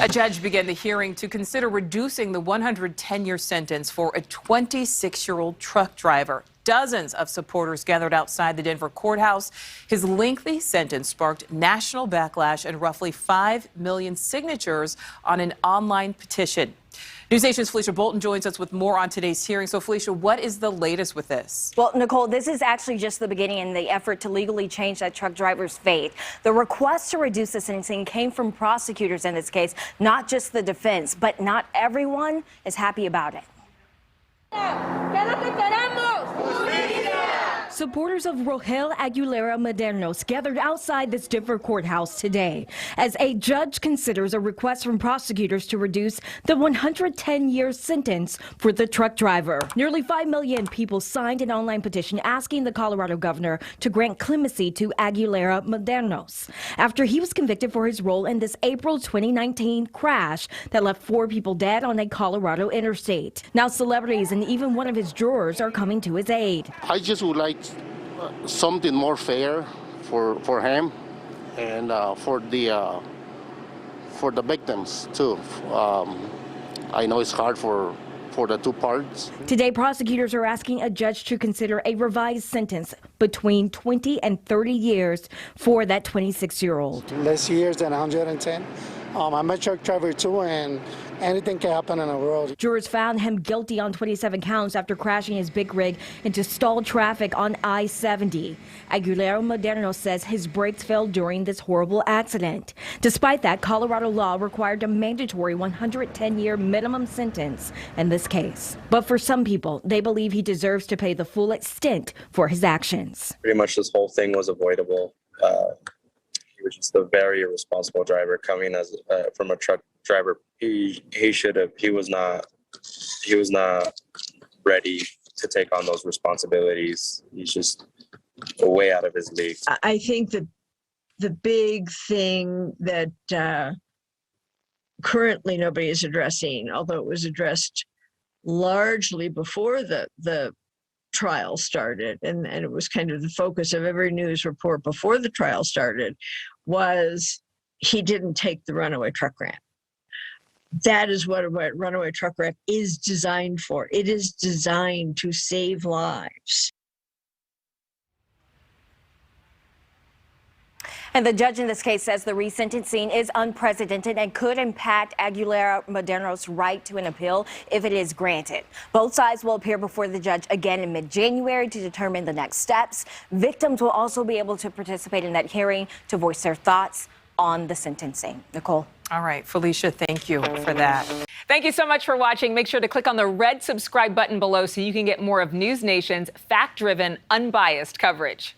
A judge began the hearing to consider reducing the 110-year sentence for a 26-year-old truck driver. Dozens of supporters gathered outside the Denver courthouse. His lengthy sentence sparked national backlash and roughly 5 million signatures on an online petition. NewsNation's Felicia Bolton joins us with more on today's hearing. So, Felicia, what is the latest with this? Well, Nicole, this is actually just the beginning in the effort to legally change that truck driver's fate. The request to reduce the sentencing came from prosecutors in this case, not just the defense, but not everyone is happy about it. Supporters of Rogel Aguilera-Mederos gathered outside this Denver courthouse today as a judge considers a request from prosecutors to reduce the 110-year sentence for the truck driver. Nearly 5 million people signed an online petition asking the Colorado governor to grant clemency to Aguilera-Mederos after he was convicted for his role in this April 2019 crash that left 4 people dead on a Colorado interstate. Now celebrities and even one of his jurors are coming to his aid. I just would like something more fair for him and for the victims too. I know it's hard for the two parts. Today, prosecutors are asking a judge to consider a revised sentence between 20 and 30 years for that 26-year-old. Less years than 110. I'm a truck driver too, and anything can happen in the world. Jurors found him guilty on 27 counts after crashing his big rig into stalled traffic on I-70. Aguilera-Mederos says his brakes failed during this horrible accident. Despite that, Colorado law required a mandatory 110-year minimum sentence in this case. But for some people, they believe he deserves to pay the full extent for his actions. Pretty much this whole thing was avoidable. He was just a very irresponsible driver coming as from a truck driver. He was not ready to take on those responsibilities. He's just way out of his league. I think that the big thing that currently nobody is addressing, although it was addressed largely before the trial started, and it was kind of the focus of every news report before the trial started, was he didn't take the runaway truck grant. That is what a runaway truck grant is designed for. It is designed to save lives. And the judge in this case says the resentencing is unprecedented and could impact Aguilera-Mederos' right to an appeal if it is granted. Both sides will appear before the judge again in mid-January to determine the next steps. Victims will also be able to participate in that hearing to voice their thoughts on the sentencing. Nicole. All right, Felicia, thank you for that. Thank you so much for watching. Make sure to click on the red subscribe button below so you can get more of NewsNation's fact-driven, unbiased coverage.